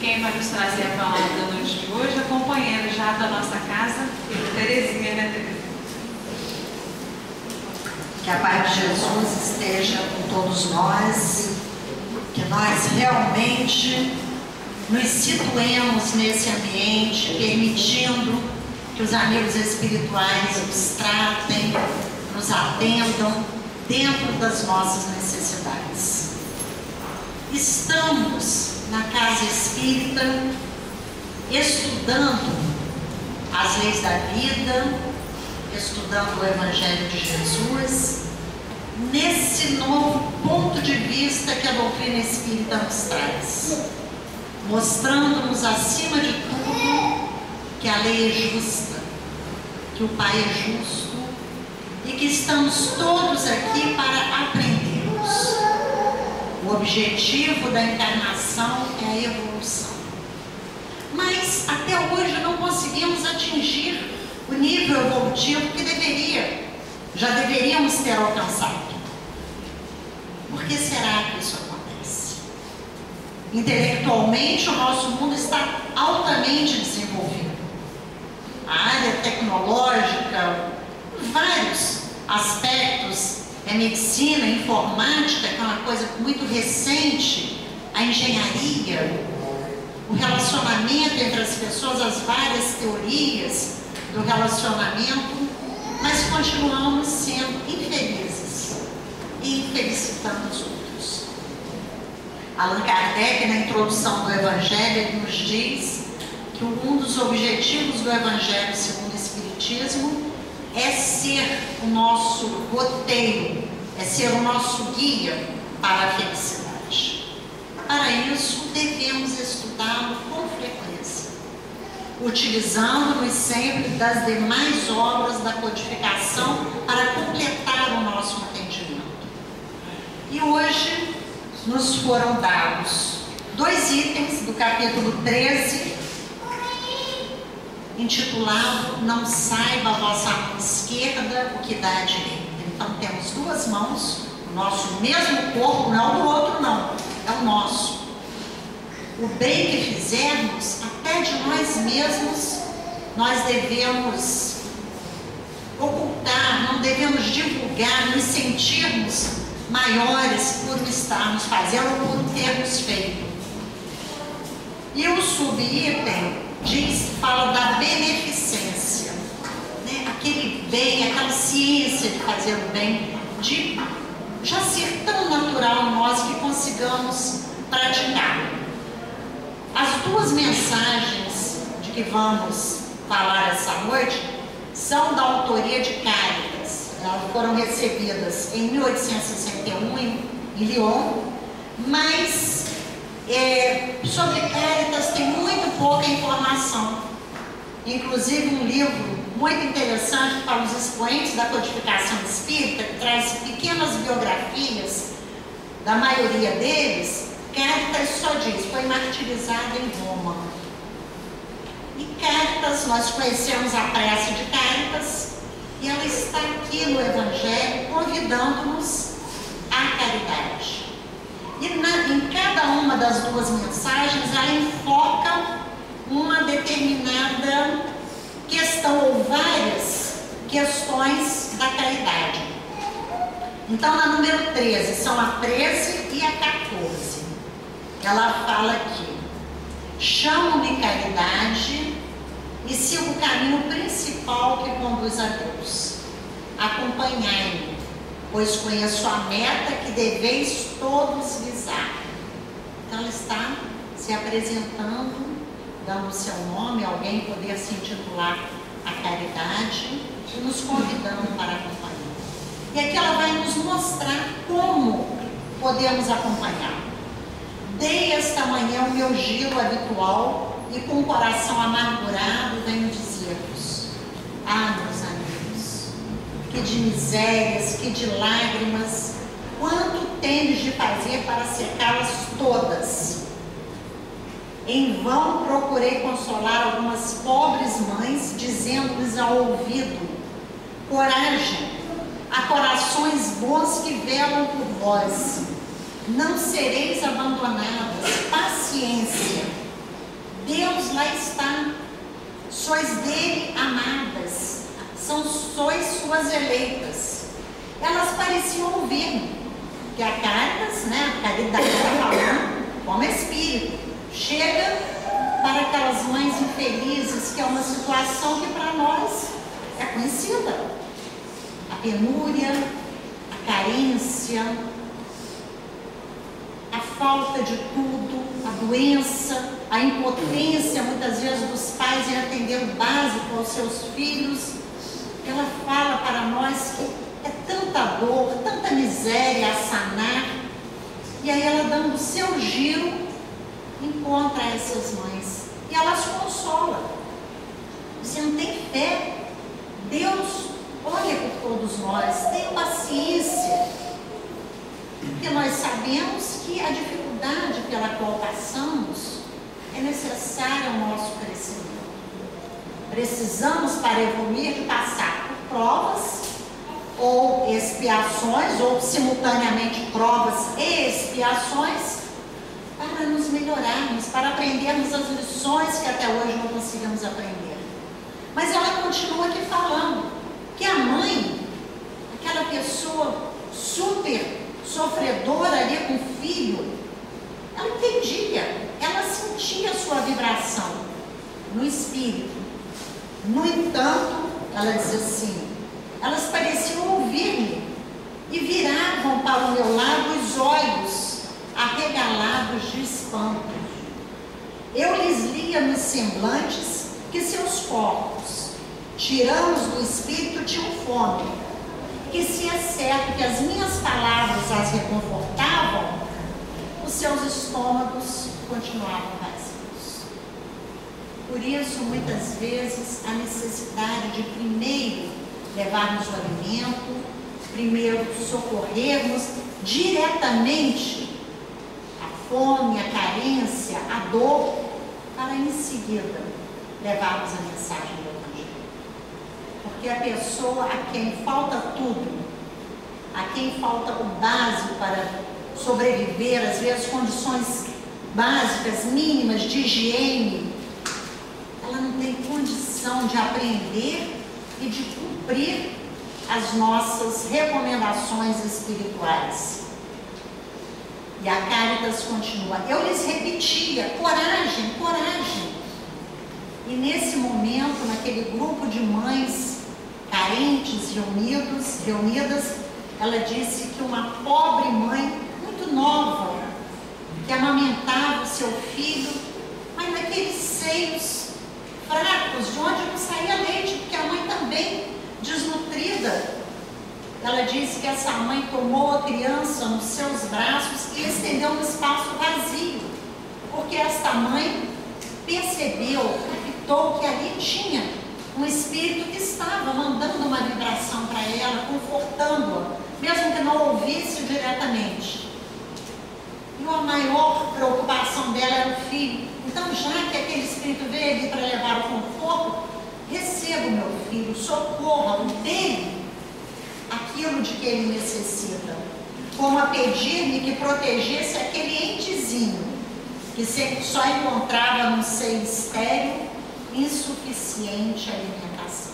quem vai nos trazer a palavra da noite de hoje, a companheira já da nossa casa, Terezinha, né, Tereza? Que a paz de Jesus esteja com todos nós, que nós realmente nos situemos nesse ambiente, permitindo que os amigos espirituais nos tratem, nos atendam dentro das nossas necessidades. Estamos na Casa Espírita estudando as leis da vida, estudando o Evangelho de Jesus, nesse novo ponto de vista que a doutrina espírita nos traz, mostrando-nos acima de tudo que a lei é justa, que o Pai é justo e que estamos todos aqui para aprendermos. O objetivo da encarnação é a evolução. Mas até hoje não conseguimos atingir o nível evolutivo que já deveríamos ter alcançado. Por que será que isso acontece? Intelectualmente, o nosso mundo está altamente desenvolvido. A área tecnológica, vários aspectos, medicina, informática, que é uma coisa muito recente, a engenharia, o relacionamento entre as pessoas, as várias teorias do relacionamento, mas continuamos sendo infelizes e infelicitando os outros. Allan Kardec, na introdução do Evangelho, ele nos diz que um dos objetivos do Evangelho segundo o Espiritismo é ser o nosso roteiro, é ser o nosso guia para a felicidade. Para isso, devemos estudá-lo com frequência, utilizando-nos sempre das demais obras da codificação para completar o nosso entendimento. E hoje nos foram dados 2 itens do capítulo 13, intitulado Não saiba a vossa mão esquerda o que dá à direita. Então temos 2 mãos, o nosso mesmo corpo, não do outro não, é o nosso. O bem que fizermos, até de nós mesmos, nós devemos ocultar, não devemos divulgar, nos sentirmos maiores por estarmos fazendo ou por termos feito. E o subitem fala da beneficência, né? Aquele bem, aquela ciência de fazer o bem, de já ser tão natural em nós que consigamos praticar. As 2 mensagens de que vamos falar essa noite são da autoria de Cáritas. Elas foram recebidas em 1861 em Lyon, mas sobre Cáritas tem muito pouca informação. Inclusive um livro muito interessante para os expoentes da codificação espírita, que traz pequenas biografias da maioria deles. Cáritas só diz, foi martirizado em Roma. E Cáritas, nós conhecemos a prece de Cáritas, e ela está aqui no Evangelho convidando-nos à caridade. E em cada uma das 2 mensagens, ela enfoca uma determinada questão ou várias questões da caridade. Então, na número 13, são a 13 e a 14. Ela fala aqui: chamo-me caridade e sigo o caminho principal que conduz a Deus. Acompanhai-me, pois conheço a meta que deveis todos visar. Então ela está se apresentando, dando o seu nome, alguém poder se intitular a caridade, e nos convidando para acompanhar. E aqui ela vai nos mostrar como podemos acompanhar. Dei esta manhã o meu giro habitual e com o coração amargurado venho dizer-vos: ah, meus amigos, que de misérias, que de lágrimas, quanto tendes de fazer para secá-las todas. Em vão procurei consolar algumas pobres mães, dizendo-lhes ao ouvido: coragem, há corações bons que velam por vós, não sereis abandonadas, paciência. lá está. Sois dele amadas, sois suas eleitas. Elas pareciam ouvir, que a Cáritas, né, a caridade está falando como espírito, chega para aquelas mães infelizes, que é uma situação que para nós é conhecida. A penúria, a carência, a falta de tudo, a doença, a impotência muitas vezes dos pais em atender o básico aos seus filhos. Ela fala para nós que é tanta dor, tanta miséria a sanar. E aí ela, dando o seu giro, encontra essas mães e elas consolam. Você não tem fé? Deus olha por todos nós, tenha paciência, porque nós sabemos que a dificuldade pela qual passamos é necessária ao nosso crescimento. Precisamos, para evoluir, passar por provas ou expiações, ou simultaneamente provas e expiações, para nos melhorarmos, para aprendermos as lições que até hoje não conseguimos aprender. Mas ela continua aqui falando que a mãe, aquela pessoa super sofredora ali com o filho, ela entendia, ela sentia a sua vibração no espírito. No entanto, ela diz assim, elas pareciam ouvir-me e viravam para o meu lado os olhos arregalados de espanto. Eu lhes lia nos semblantes que seus corpos, tiranos do espírito, tinham fome, que se é certo que as minhas palavras as reconfortavam, os seus estômagos continuavam vazios. Por isso, muitas vezes, a necessidade de primeiro levarmos o alimento, primeiro socorrermos diretamente a fome, a carência, a dor, para em seguida levarmos a mensagem do Evangelho. Porque a pessoa a quem falta tudo, a quem falta o básico para sobreviver, às vezes condições básicas, mínimas de higiene, ela não tem condição de aprender e de cumprir as nossas recomendações espirituais. E a Cáritas continua, eu lhes repetia, coragem, coragem. E nesse momento, naquele grupo de mães carentes, reunidas, ela disse que uma pobre mãe, muito nova, que amamentava o seu filho, mas naqueles seios fracos, de onde não saía leite, porque a mãe também desnutrida. Ela disse que essa mãe tomou a criança nos seus braços e estendeu um espaço vazio, porque esta mãe percebeu, captou que ali tinha um espírito que estava mandando uma vibração para ela, confortando-a, mesmo que não ouvisse diretamente. E a maior preocupação dela era o filho. Então, já que aquele espírito veio ali para levar o conforto, receba o meu filho, socorra-o, dele aquilo de que ele necessita, como a pedir-me que protegesse aquele entezinho que só encontrava num seio estéril, insuficiente alimentação.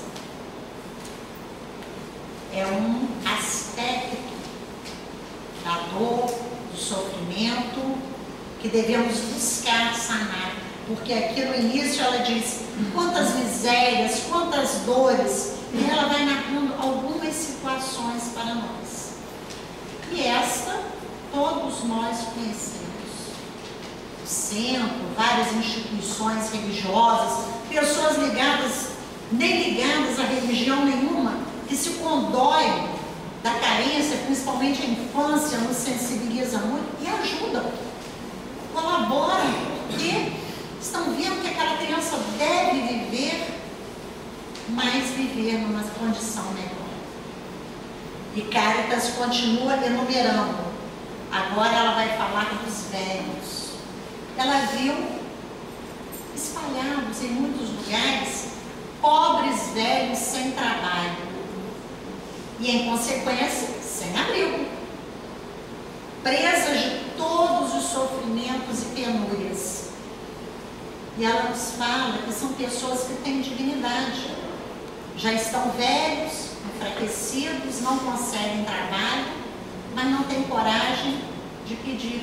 É um aspecto da dor, do sofrimento, que devemos buscar sanar, porque aqui no início ela diz quantas misérias, quantas dores, e ela vai narrando algumas situações para nós. E esta, todos nós conhecemos. O centro, várias instituições religiosas, pessoas ligadas, nem ligadas a religião nenhuma, que se condoem da carência, principalmente a infância, nos sensibiliza muito e ajudam, colaboram, porque estão vendo que aquela criança deve viver, mas viver numa condição melhor. E Cáritas continua enumerando. Agora ela vai falar dos velhos. Ela viu espalhados em muitos lugares pobres velhos sem trabalho e, em consequência, sem abrigo, presas de todos os sofrimentos e penúrias. E ela nos fala que são pessoas que têm dignidade, já estão velhos, enfraquecidos, não conseguem trabalho, mas não têm coragem de pedir.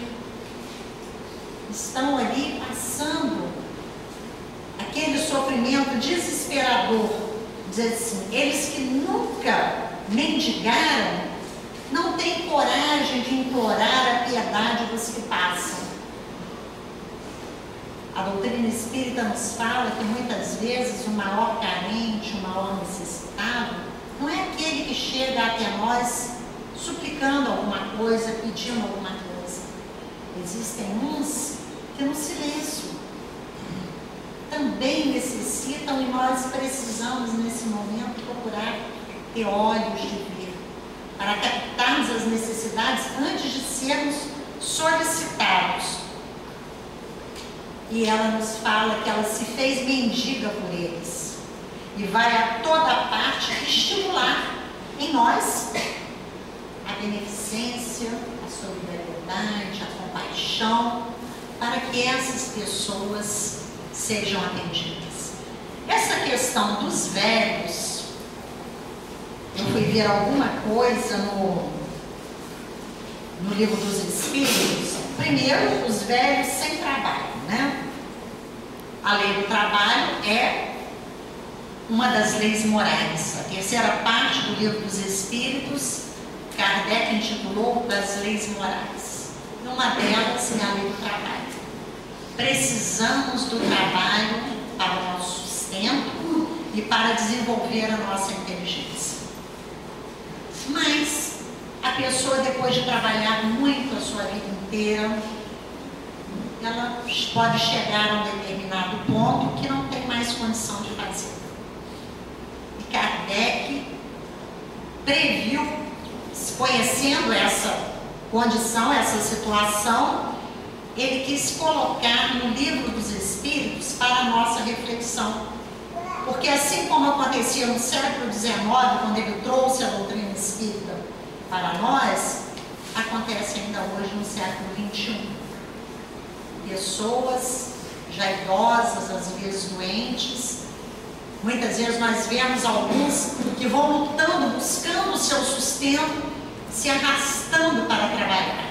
Estão ali passando aquele sofrimento desesperador. Diz assim, eles que nunca mendigaram, não têm coragem de implorar a piedade dos que passam. A doutrina espírita nos fala que muitas vezes o maior carente, o maior necessitado, não é aquele que chega até nós suplicando alguma coisa, pedindo alguma coisa. Existem uns que no silêncio também necessitam, e nós precisamos nesse momento procurar ter olhos de ver, para captarmos as necessidades antes de sermos solicitados. E ela nos fala que ela se fez mendiga por eles e vai a toda parte estimular em nós a beneficência, a solidariedade, a compaixão, para que essas pessoas sejam atendidas. Essa questão dos velhos, eu fui ver alguma coisa no Livro dos Espíritos. Primeiro, os velhos sem trabalho, né? A lei do trabalho é uma das leis morais. A terceira parte do Livro dos Espíritos, Kardec intitulou das leis morais. E uma delas é a lei do trabalho. Precisamos do trabalho para o nosso sustento e para desenvolver a nossa inteligência. Mas a pessoa, depois de trabalhar muito a sua vida inteira, ela pode chegar a um determinado ponto que não tem mais condição de fazer. E Kardec previu, conhecendo essa condição, essa situação, ele quis colocar no Livro dos Espíritos para a nossa reflexão. Porque assim como acontecia no século XIX, quando ele trouxe a doutrina espírita para nós, acontece ainda hoje no século XXI. Pessoas já idosas, às vezes doentes, muitas vezes nós vemos alguns que vão lutando, buscando o seu sustento, se arrastando para trabalhar.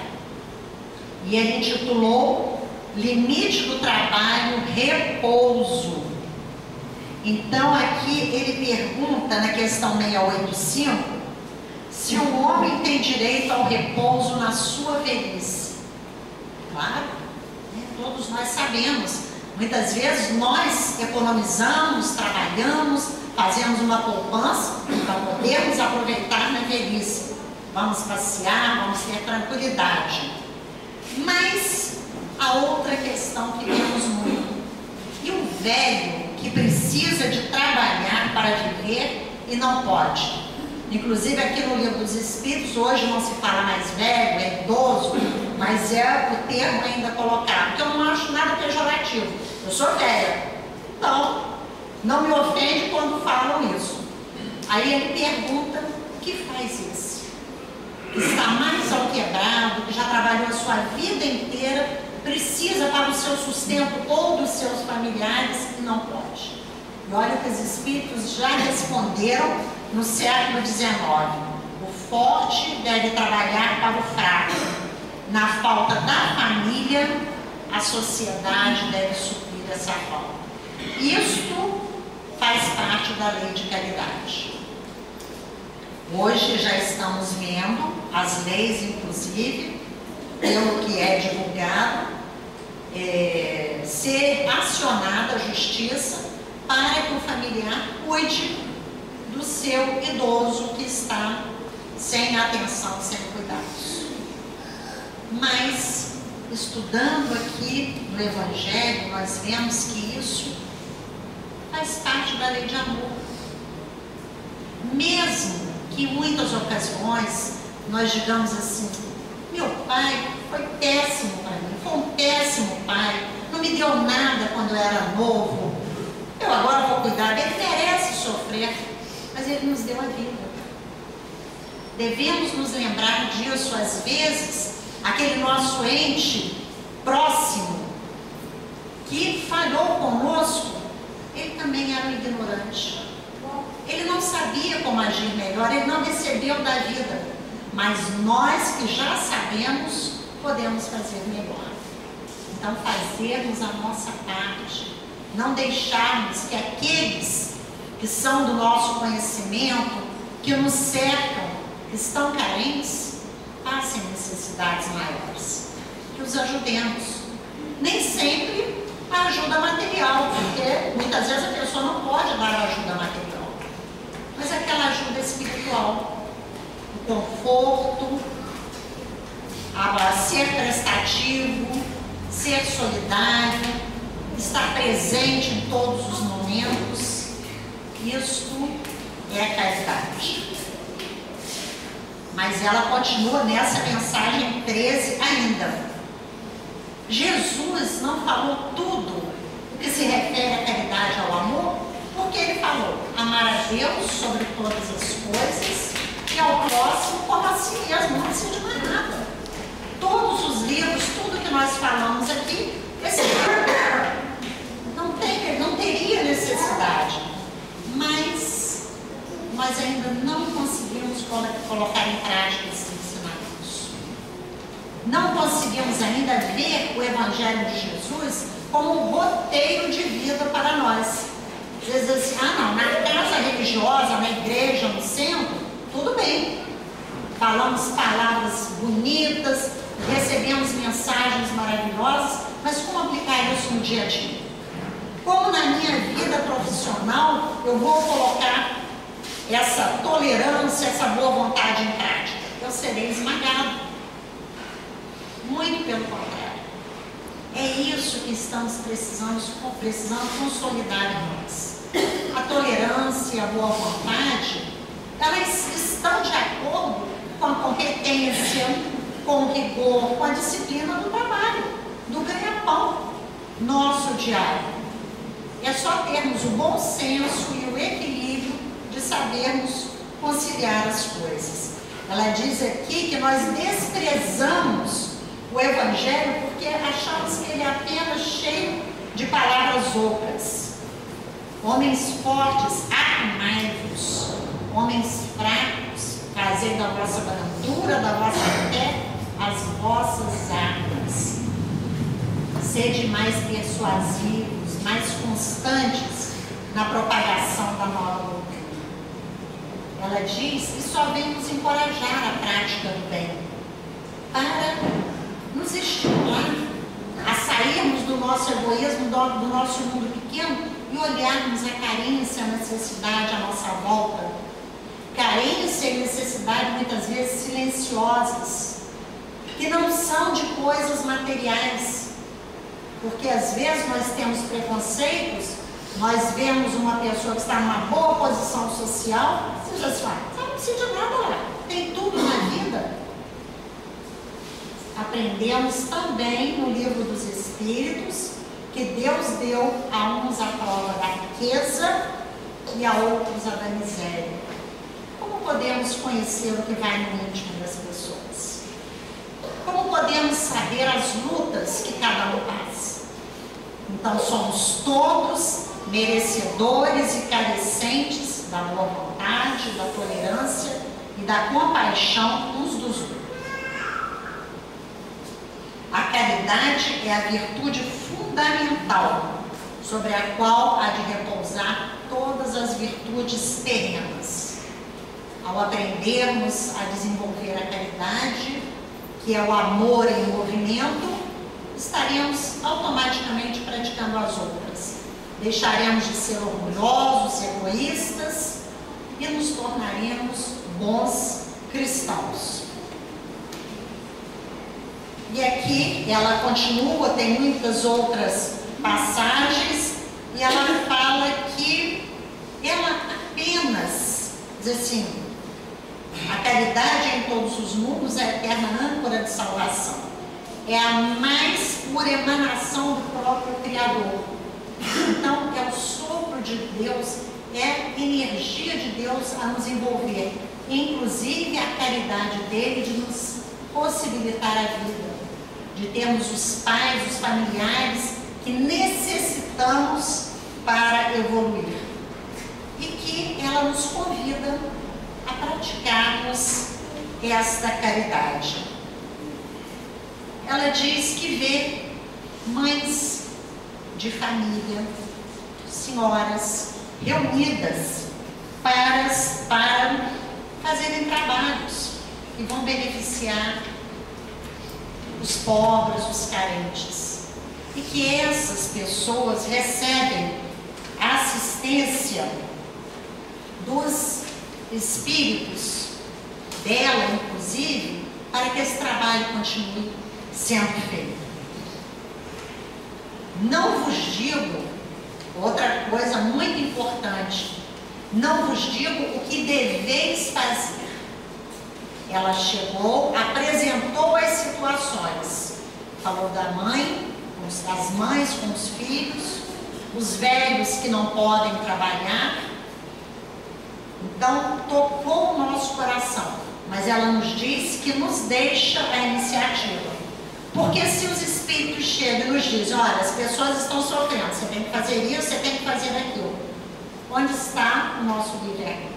E ele intitulou Limite do Trabalho, Repouso. Então aqui ele pergunta na questão 685 se o homem tem direito ao repouso na sua velhice. Claro, né? Todos nós sabemos. Muitas vezes nós economizamos, trabalhamos, fazemos uma poupança para podermos aproveitar na velhice. Vamos passear, vamos ter tranquilidade. Mas a outra questão que vemos muito, e o velho que precisa de trabalhar para viver e não pode. Inclusive aqui no Livro dos Espíritos, hoje não se fala mais velho, é idoso, mas é o termo ainda colocado, porque eu não acho nada pejorativo. Eu sou velha, então não me ofende quando falam isso. Aí ele pergunta, o que faz isso? Está mais alquebrado, que já trabalhou a sua vida inteira, precisa para o seu sustento ou dos seus familiares e não pode. E olha que os espíritos já responderam no século XIX. O forte deve trabalhar para o fraco. Na falta da família, a sociedade deve suprir essa falta. Isto faz parte da lei de caridade. Hoje já estamos vendo as leis, inclusive, pelo que é divulgado, ser acionada a justiça para que o familiar cuide do seu idoso que está sem atenção, sem cuidados. Mas, estudando aqui no Evangelho, nós vemos que isso faz parte da lei de amor. Mesmo que em muitas ocasiões nós digamos assim, meu pai foi péssimo para mim, foi um péssimo pai, não me deu nada quando eu era novo, eu agora vou cuidar dele, ele merece sofrer, mas ele nos deu a vida. Devemos nos lembrar disso. Às vezes, aquele nosso ente próximo, que falhou conosco, ele também era um ignorante. Ele não sabia como agir melhor, ele não recebeu da vida. Mas nós que já sabemos, podemos fazer melhor. Então, fazermos a nossa parte. Não deixarmos que aqueles que são do nosso conhecimento, que nos cercam, que estão carentes, passem necessidades maiores. Que os ajudemos. Nem sempre a ajuda material, porque muitas vezes a pessoa não pode dar ajuda material. Mas aquela ajuda espiritual, o conforto, ser prestativo, ser solidário, estar presente em todos os momentos, isto é a caridade. Mas ela continua nessa mensagem 13 ainda. Jesus não falou tudo o que se refere à caridade, ao amor, porque ele falou amar a Deus sobre todas as coisas e ao próximo como a si mesmo, não precisa de mais nada. Todos os livros, tudo que nós falamos aqui, não teria necessidade, mas nós ainda não conseguimos colocar em prática esses ensinamentos. Não conseguimos ainda ver o Evangelho de Jesus como um roteiro de vida para nós. Às vezes assim, não, na casa religiosa, na igreja, no centro, tudo bem. Falamos palavras bonitas, recebemos mensagens maravilhosas, mas como aplicar isso no dia a dia? Como na minha vida profissional eu vou colocar essa tolerância, essa boa vontade em prática? Eu serei esmagado. Muito pelo contrário. É isso que estamos precisando consolidar em nós. A tolerância e a boa vontade, elas estão de acordo com a competência, com o rigor, com a disciplina do trabalho, do ganha-pão nosso diário. É só termos o bom senso e o equilíbrio de sabermos conciliar as coisas. Ela diz aqui que nós desprezamos o Evangelho porque achamos que ele é apenas cheio de palavras ocas. Homens fortes, acalmai-vos. Homens fracos, fazei da vossa brandura, da vossa fé, as vossas armas. Sede mais persuasivos, mais constantes na propagação da nova doutrina. Ela diz que só vem nos encorajar a prática do bem, para nos estimular a sairmos do nosso egoísmo, do nosso mundo pequeno e olharmos a carência, a necessidade à nossa volta. Carência e necessidade muitas vezes silenciosas, que não são de coisas materiais, porque às vezes nós temos preconceitos, nós vemos uma pessoa que está numa boa posição social, você já se fala, não precisa de nada lá, tem tudo na vida. Aprendemos também no Livro dos Espíritos que Deus deu a uns a prova da riqueza e a outros a da miséria. Como podemos conhecer o que vai no íntimo das pessoas? Como podemos saber as lutas que cada um passa? Então somos todos merecedores e carecentes da boa vontade, da tolerância e da compaixão uns dos outros. A caridade é a virtude fundamental sobre a qual há de repousar todas as virtudes terrenas. Ao aprendermos a desenvolver a caridade, que é o amor em movimento, estaremos automaticamente praticando as outras. Deixaremos de ser orgulhosos, egoístas e nos tornaremos bons cristãos. E aqui ela continua, tem muitas outras passagens, e ela fala que ela apenas, diz assim, a caridade em todos os mundos é a eterna âncora de salvação. É a mais pura emanação do próprio Criador. Então, é o sopro de Deus, é a energia de Deus a nos envolver. Inclusive, a caridade dele de nos possibilitar a vida. De termos os pais, os familiares que necessitamos para evoluir e que ela nos convida a praticarmos esta caridade. Ela diz que vê mães de família, senhoras reunidas para fazerem trabalhos que vão beneficiar os pobres, os carentes, e que essas pessoas recebem a assistência dos espíritos dela, inclusive, para que esse trabalho continue sendo feito. Não vos digo, outra coisa muito importante, não vos digo o que deveis fazer. Ela chegou, apresentou as situações, falou da mãe, das mães com os filhos, os velhos que não podem trabalhar. Então, tocou o nosso coração, mas ela nos diz que nos deixa a iniciativa. Porque se os espíritos chegam e nos dizem, olha, as pessoas estão sofrendo, você tem que fazer isso, você tem que fazer aquilo. Onde está o nosso livre-arbítrio?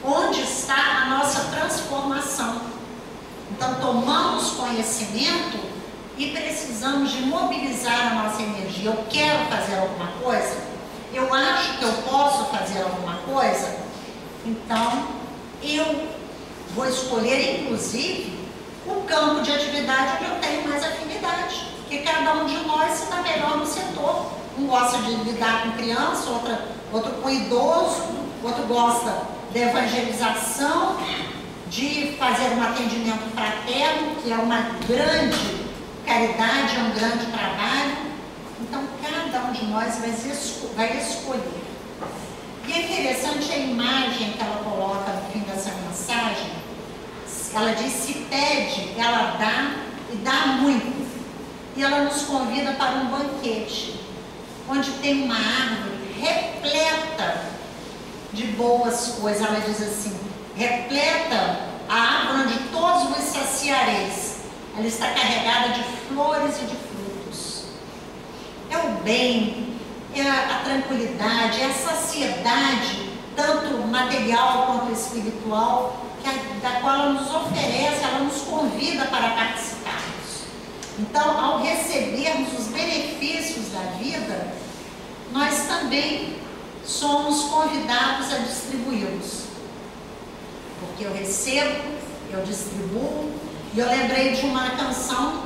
Onde está a nossa transformação? Então, tomamos conhecimento e precisamos de mobilizar a nossa energia. Eu quero fazer alguma coisa? Eu acho que eu posso fazer alguma coisa? Então, eu vou escolher, inclusive, o campo de atividade onde eu tenho mais afinidade. Porque cada um de nós se dá melhor no setor. Um gosta de lidar com criança, outro com idoso, outro gosta da evangelização, de fazer um atendimento fraterno, que é uma grande caridade, é um grande trabalho. Então, cada um de nós vai escolher. E é interessante a imagem que ela coloca no fim dessa mensagem. Ela diz, se pede, ela dá e dá muito. E ela nos convida para um banquete, onde tem uma árvore repleta de boas coisas. Ela diz assim, repleta a árvore onde todos vos saciareis. Ela está carregada de flores e de frutos. É o bem, é a tranquilidade, é a saciedade, tanto material quanto espiritual, da qual ela nos oferece, ela nos convida para participarmos. Então, ao recebermos os benefícios da vida, nós também somos convidados a distribuí-los. Porque eu recebo, eu distribuo. E eu lembrei de uma canção,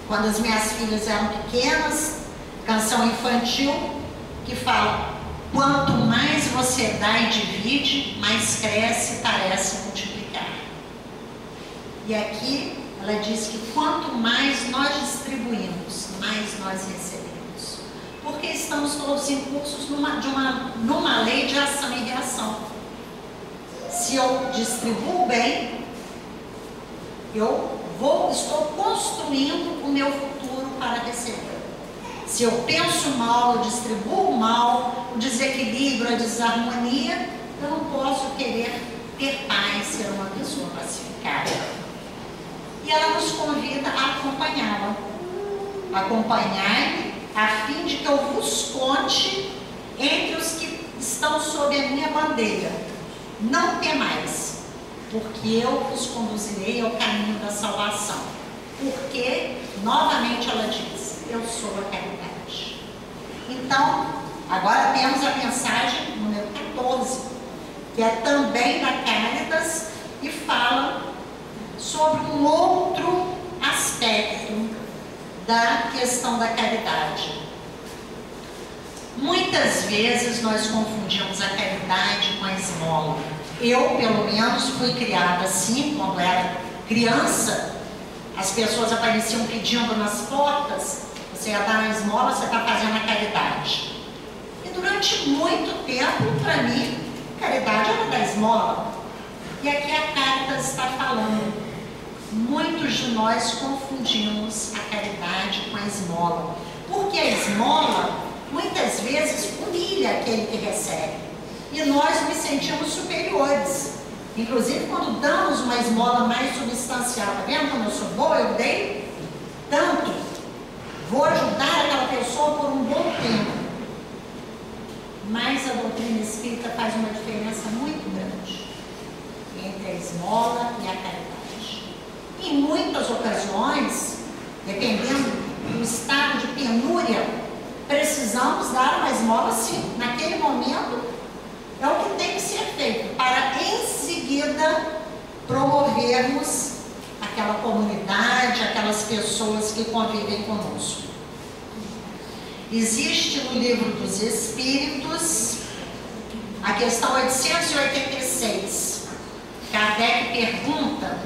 quando as minhas filhas eram pequenas, canção infantil, que fala, quanto mais você dá e divide, mais cresce e parece multiplicar. E aqui ela diz que quanto mais nós distribuímos, mais nós recebemos. Porque estamos todos incursos numa lei de ação e reação. Se eu distribuo bem, estou construindo o meu futuro para receber. Se eu penso mal, eu distribuo mal, o desequilíbrio, a desarmonia, eu não posso querer ter paz, ser uma pessoa pacificada. E ela nos convida a acompanhá-la. Acompanhai-me, a fim de que eu vos conte entre os que estão sob a minha bandeira. Não temais, porque eu vos conduzirei ao caminho da salvação. Porque, novamente ela diz, eu sou a caridade. Então, agora temos a mensagem número 14, que é também da Cáritas e fala sobre um outro aspecto da questão da caridade. Muitas vezes nós confundimos a caridade com a esmola. Eu, pelo menos, fui criada assim, quando era criança, as pessoas apareciam pedindo nas portas, você ia dar a esmola, você está fazendo a caridade. E durante muito tempo, para mim, caridade era da esmola. E aqui a Cáritas está falando. Muitos de nós confundimos a caridade com a esmola. Porque a esmola, muitas vezes, humilha aquele que recebe. E nós nos sentimos superiores. Inclusive, quando damos uma esmola mais substancial, tá vendo como eu sou boa? Eu dei tanto. Vou ajudar aquela pessoa pessoa por um bom tempo, mas a doutrina espírita faz uma diferença muito grande entre a esmola e a caridade. Em muitas ocasiões, dependendo do estado de penúria, precisamos dar uma esmola sim. Naquele momento, é o que tem que ser feito, para em seguida promovermos aquela comunidade, aquelas pessoas que convivem conosco. Existe no Livro dos Espíritos a questão 886. Kardec pergunta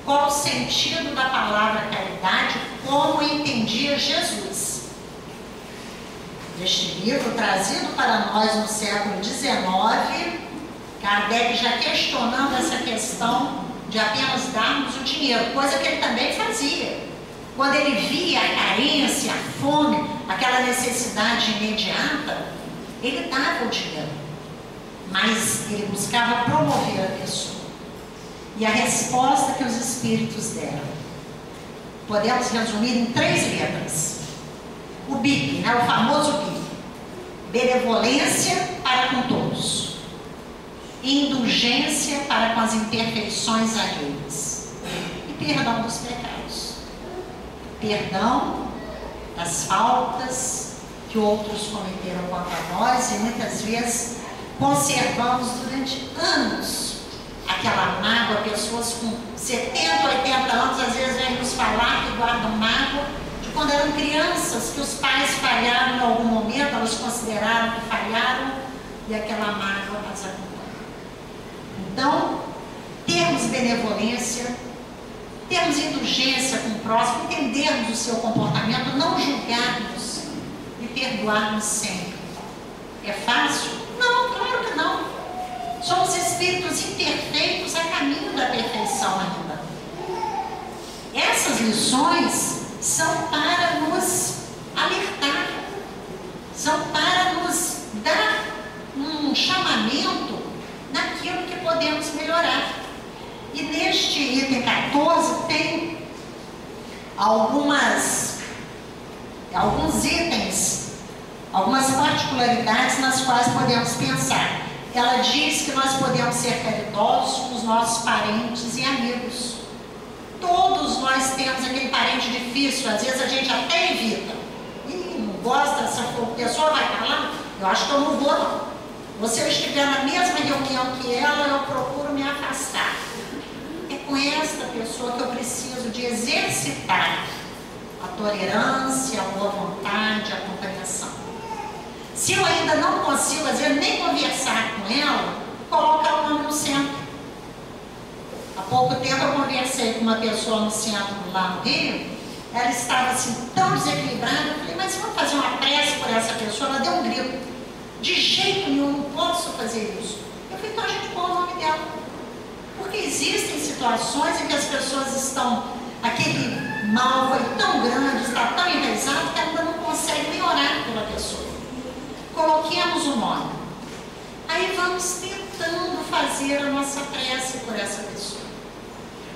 qual o sentido da palavra caridade, como entendia Jesus. Este livro, trazido para nós no século XIX, Kardec já questionando essa questão de apenas darmos o dinheiro, coisa que ele também fazia. Quando ele via a carência, a fome, aquela necessidade imediata, ele dava o dinheiro, mas ele buscava promover a pessoa. E a resposta que os Espíritos deram, podemos resumir em 3 letras. O BIP, né? O famoso BIP. Benevolência para com todos. Indulgência para com as imperfeições alheias. E perdão dos pecados. Perdão das faltas que outros cometeram contra nós, e muitas vezes conservamos durante anos aquela mágoa. Pessoas com 70, 80 anos às vezes vêm nos falar que guardam mágoa de quando eram crianças, que os pais falharam em algum momento, elas consideraram que falharam, e aquela mágoa as acompanha. Então, termos benevolência, termos indulgência com o próximo, entendermos o seu comportamento, não julgarmos e perdoarmos sempre. É fácil? Não, claro que não. Somos espíritos imperfeitos a caminho da perfeição ainda. Essas lições são para nos alertar, são para nos dar um chamamento naquilo que podemos melhorar. E neste item 14 tem alguns itens, algumas particularidades nas quais podemos pensar. Ela diz que nós podemos ser caridosos com os nossos parentes e amigos. Todos nós temos aquele parente difícil, às vezes a gente até evita. Não gosta, essa pessoa vai estar lá, eu acho que eu não vou não. Se eu estiver na mesma reunião que ela, eu procuro me afastar. É com esta pessoa que eu preciso de exercitar a tolerância, a boa vontade, a compreensão. Se eu ainda não consigo, às vezes, nem conversar com ela, colocar o nome no centro. Há pouco tempo eu conversei com uma pessoa no centro lá no Rio, ela estava assim tão desequilibrada, eu falei, mas vamos fazer uma prece por essa pessoa? Ela deu um grito. De jeito nenhum, não posso fazer isso. Eu falei, então a gente põe o nome dela. Porque existem situações em que as pessoas estão, aquele mal foi tão grande, está tão enraizado, que ainda não consegue nem orar pela pessoa. Coloquemos o nome. Aí vamos tentando fazer a nossa prece por essa pessoa.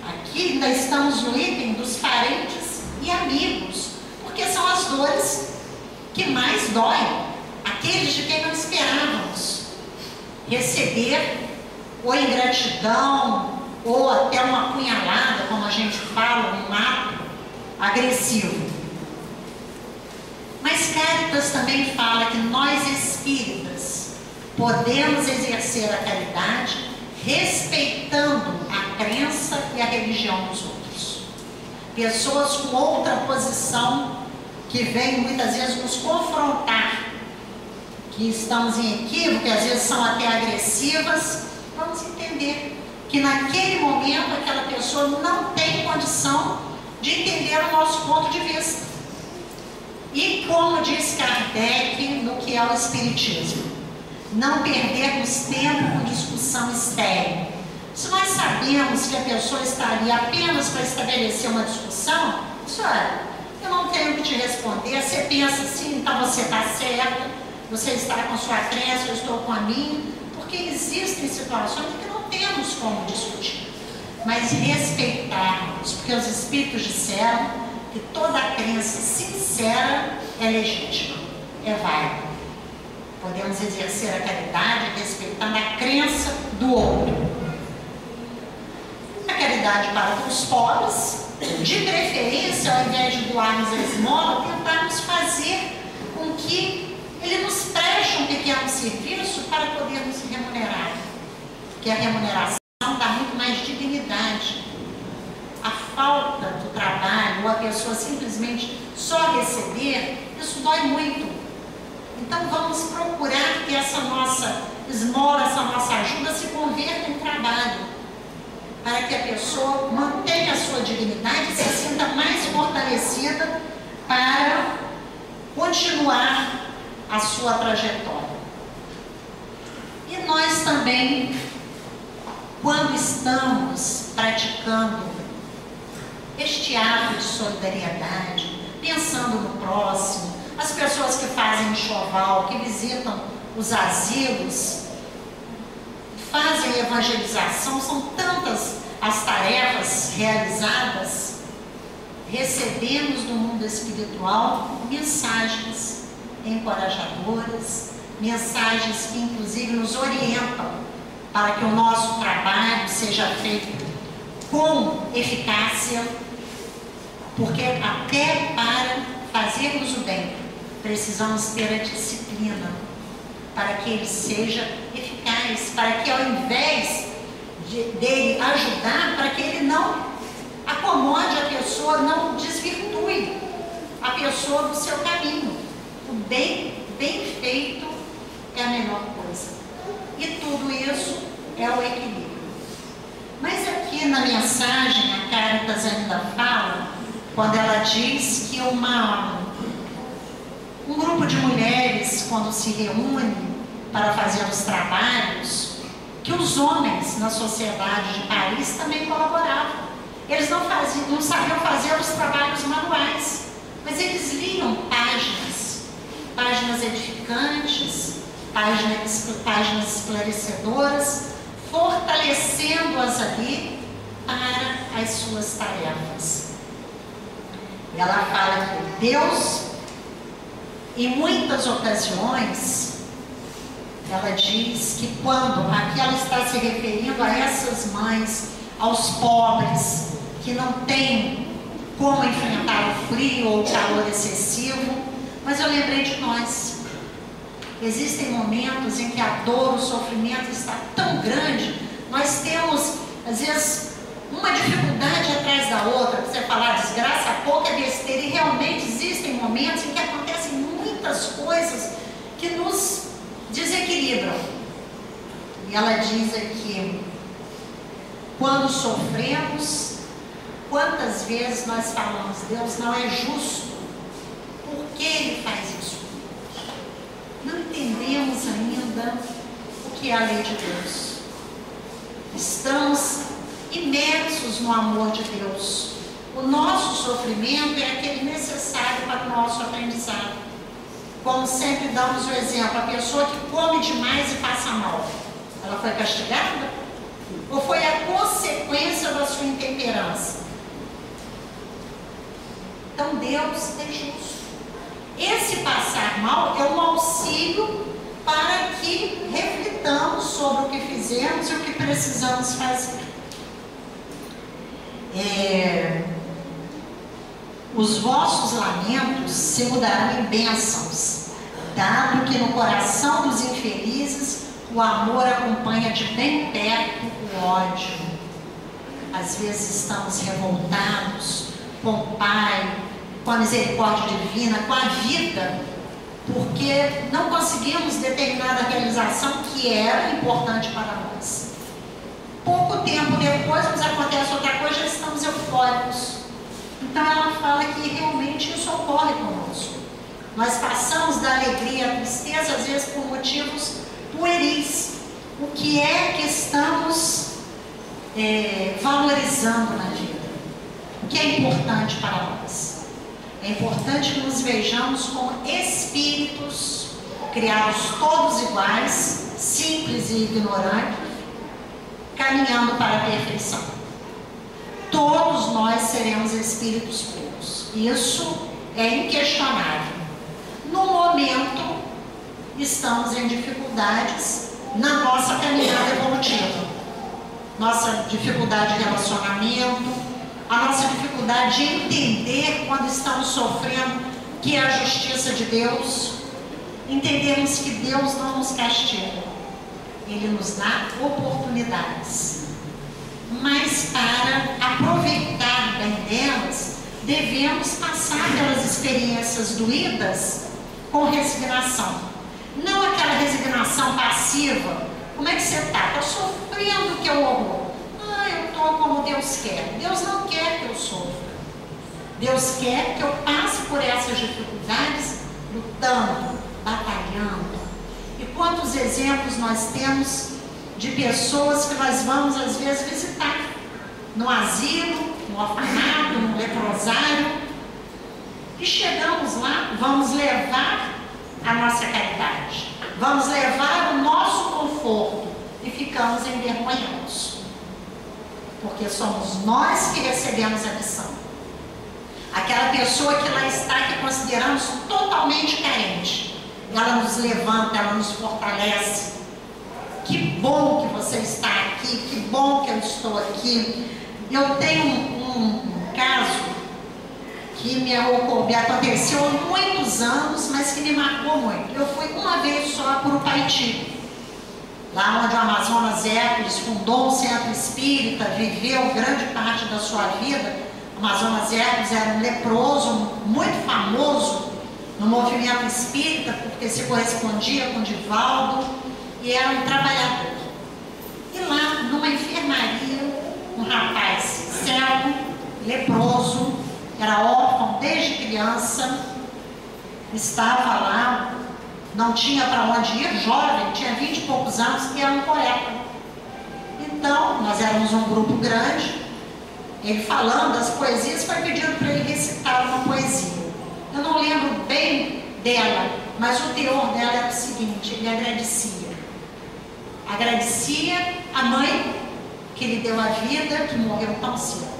Aqui ainda estamos no item dos parentes e amigos, porque são as dores que mais doem. Aqueles de quem não esperávamos receber ou ingratidão, ou até uma punhalada, como a gente fala, um ato agressivo. Mas Cáritas também fala que nós espíritas podemos exercer a caridade respeitando a crença e a religião dos outros. Pessoas com outra posição que vêm muitas vezes nos confrontar, que estamos em equívoco, que às vezes são até agressivas, vamos entender que naquele momento aquela pessoa não tem condição de entender o nosso ponto de vista. E como diz Kardec no que é o Espiritismo, não perdermos tempo com discussão estéril. Se nós sabemos que a pessoa está ali apenas para estabelecer uma discussão, olha, eu não tenho que te responder, você pensa assim, então você está certa, você está com sua crença, eu estou com a minha, porque existem situações que não temos como discutir, mas respeitarmos, porque os Espíritos disseram que toda crença sincera é legítima, é válida. Podemos exercer a caridade respeitando a crença do outro. A caridade para com os pobres, de preferência, ao invés de doarmos a esmola, tentarmos fazer com que ele nos preste um pequeno serviço para podermos remunerar. Porque a remuneração dá muito mais dignidade. A falta do trabalho, ou a pessoa simplesmente só receber, isso dói muito. Então vamos procurar que essa nossa esmola, essa nossa ajuda se converta em trabalho, para que a pessoa mantenha a sua dignidade e se sinta mais fortalecida para continuar a sua trajetória. E nós também, quando estamos praticando este ato de solidariedade, pensando no próximo, as pessoas que fazem enxoval, que visitam os asilos, fazem evangelização, são tantas as tarefas realizadas, recebemos do mundo espiritual mensagens encorajadoras, mensagens que inclusive nos orientam para que o nosso trabalho seja feito com eficácia, porque até para fazermos o bem, precisamos ter a disciplina para que ele seja eficaz, para que ao invés dele ajudar, para que ele não acomode a pessoa, não desvirtue a pessoa do seu caminho. O bem feito é a melhor coisa. E tudo isso é o equilíbrio. Mas aqui na mensagem, a Cáritas ainda fala, quando ela diz que um grupo de mulheres, quando se reúne para fazer os trabalhos, que os homens na sociedade de Paris também colaboravam. Eles não sabiam fazer os trabalhos manuais, mas eles liam páginas edificantes, páginas esclarecedoras, fortalecendo-as ali para as suas tarefas. Ela fala que Deus, em muitas ocasiões, ela diz que quando aqui ela está se referindo a essas mães, aos pobres que não têm como enfrentar o frio ou o calor excessivo, mas eu lembrei de nós. Existem momentos em que a dor, o sofrimento está tão grande, nós temos, às vezes, uma dificuldade atrás da outra. Você falar desgraça, pouco é besteira, e realmente existem momentos em que acontecem muitas coisas que nos desequilibram. E ela diz aqui, quando sofremos, quantas vezes nós falamos, Deus não é justo, por que Ele faz isso? Não entendemos ainda o que é a lei de Deus. Estamos imersos no amor de Deus. O nosso sofrimento é aquele necessário para o nosso aprendizado. Como sempre damos o exemplo, a pessoa que come demais e passa mal, ela foi castigada? Ou foi a consequência da sua intemperança? Então Deus é justo. Esse passar mal é um auxílio para que reflitamos sobre o que fizemos e o que precisamos fazer. Os vossos lamentos se mudarão em bênçãos, dado que no coração dos infelizes o amor acompanha de bem perto o ódio. Às vezes estamos revoltados com o Pai, com a misericórdia divina, com a vida, porque não conseguimos determinada realização que era importante para nós. Pouco tempo depois nos acontece outra coisa, já estamos eufóricos. Então ela fala que realmente isso ocorre conosco. Nós passamos da alegria à tristeza, às vezes por motivos pueris. O que é que estamos valorizando na vida? O que é importante para nós? É importante que nos vejamos como espíritos criados todos iguais, simples e ignorantes, caminhando para a perfeição. Todos nós seremos espíritos puros. Deus. Isso é inquestionável. No momento, estamos em dificuldades na nossa caminhada evolutiva. Nossa dificuldade de relacionamento, a nossa dificuldade de entender quando estamos sofrendo que é a justiça de Deus. Entendermos que Deus não nos castiga, Ele nos dá oportunidades. Mas para aproveitar bem delas, devemos passar pelas experiências doídas com resignação. Não aquela resignação passiva. Como é que você está? Estou sofrendo, que é o horror. Eu estou como Deus quer. Deus não quer que eu sofra. Deus quer que eu passe por essas dificuldades lutando, batalhando. E quantos exemplos nós temos de pessoas que nós vamos às vezes visitar no asilo, no orfanato, no leprosário, e chegamos lá, vamos levar a nossa caridade, vamos levar o nosso conforto e ficamos envergonhados, porque somos nós que recebemos a missão. Aquela pessoa que lá está, que consideramos totalmente carente, ela nos levanta, ela nos fortalece. Que bom que você está aqui, que bom que eu estou aqui. Eu tenho um caso que me aconteceu há muitos anos, mas que me marcou muito. Eu fui uma vez só para o Paiti, lá onde o Amazonas Hércules fundou um centro espírita, viveu grande parte da sua vida. O Amazonas Hércules era um leproso muito famoso no movimento espírita, porque se correspondia com Divaldo e era um trabalhador. E lá, numa enfermaria, um rapaz cego, leproso, era órfão desde criança, estava lá, não tinha para onde ir, jovem, tinha 20 e poucos anos, e era um poeta. Então, nós éramos um grupo grande, ele falando das poesias, foi pedindo para ele recitar uma poesia. Eu não lembro bem dela, mas o teor dela era o seguinte: ele agradecia a mãe que lhe deu a vida, que morreu tão cedo.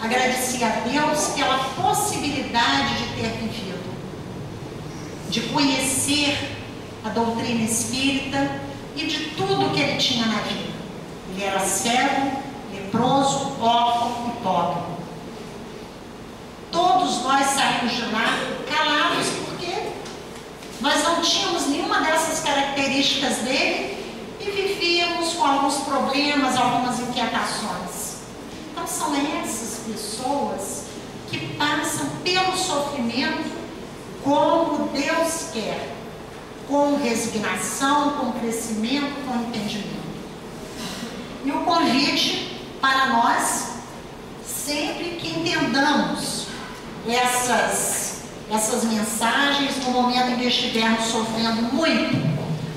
Agradecia a Deus pela possibilidade de ter vivido, de conhecer a doutrina espírita e de tudo que ele tinha na vida. Ele era cego, leproso, órfão e pobre. Todos nós saímos de lá calados, porque nós não tínhamos nenhuma dessas características dele e vivíamos com alguns problemas, algumas inquietações. Então são essas pessoas que passam pelo sofrimento como Deus quer, com resignação, com crescimento, com entendimento. E o convite para nós, sempre que entendamos essas mensagens no momento em que estivermos sofrendo muito,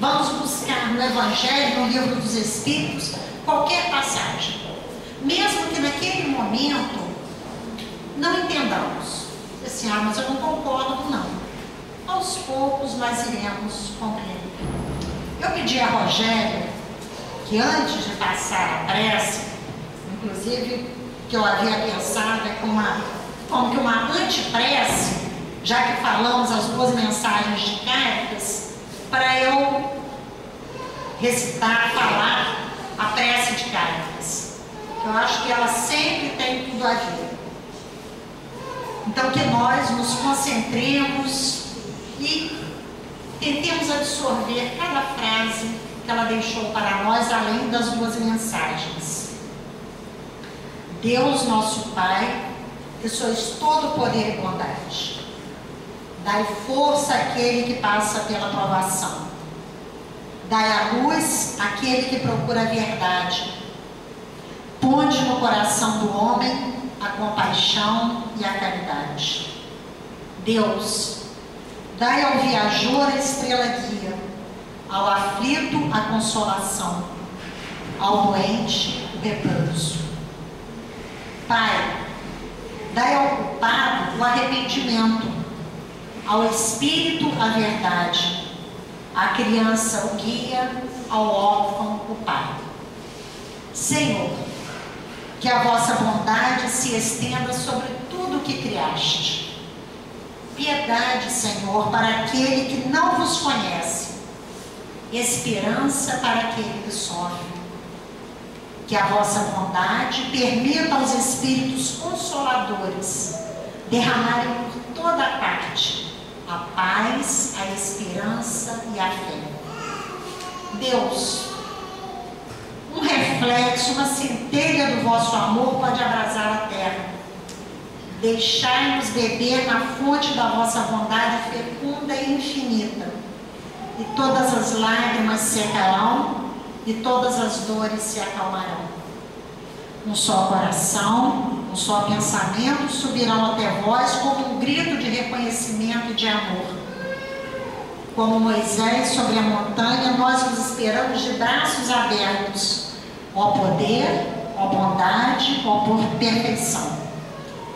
vamos buscar no Evangelho, no Livro dos Espíritos, qualquer passagem, mesmo que naquele momento não entendamos. Assim, mas eu não concordo, não. Aos poucos nós iremos compreender. Eu pedi a Rogéria que antes de passar a prece, inclusive que eu havia pensado como que uma anteprece, já que falamos as duas mensagens de Cáritas, para eu recitar, falar a prece de Cáritas. Eu acho que ela sempre tem tudo a ver. Então que nós nos concentremos e tentemos absorver cada frase que ela deixou para nós, além das duas mensagens. Deus nosso Pai, que sois todo poder e bondade, dai força àquele que passa pela provação, dai a luz àquele que procura a verdade, ponde no coração do homem a compaixão e a caridade. Deus, dai ao viajor a estrela guia, ao aflito a consolação, ao doente o repouso. Pai, dai ao culpado o arrependimento, ao espírito a verdade, à criança o guia, ao órfão o pai. Senhor, que a vossa bondade se estenda sobre tudo tudo o que criaste. Piedade, Senhor, para aquele que não vos conhece, esperança para aquele que sofre. Que a vossa bondade permita aos Espíritos Consoladores derramarem por toda parte a paz, a esperança e a fé. Deus, um reflexo, uma centelha do vosso amor pode abrasar a terra. Deixai-nos beber na fonte da vossa bondade fecunda e infinita, e todas as lágrimas secarão, e todas as dores se acalmarão. Um só coração, um só pensamento subirão até vós como um grito de reconhecimento e de amor. Como Moisés sobre a montanha, nós vos esperamos de braços abertos, ó poder, ó bondade, ó perfeição.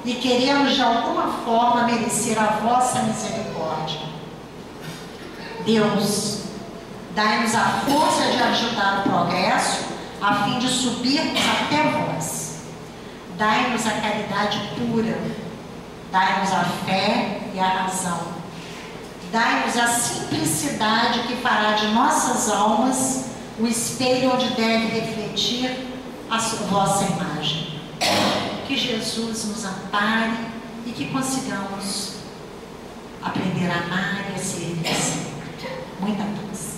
E queremos de alguma forma merecer a vossa misericórdia. Deus, dai-nos a força de ajudar o progresso, a fim de subirmos até vós. Dai-nos a caridade pura, dai-nos a fé e a razão. Dai-nos a simplicidade que fará de nossas almas o espelho onde deve refletir a vossa imagem. Que Jesus nos ampare e que consigamos aprender a amar e a servir sempre. Muita paz.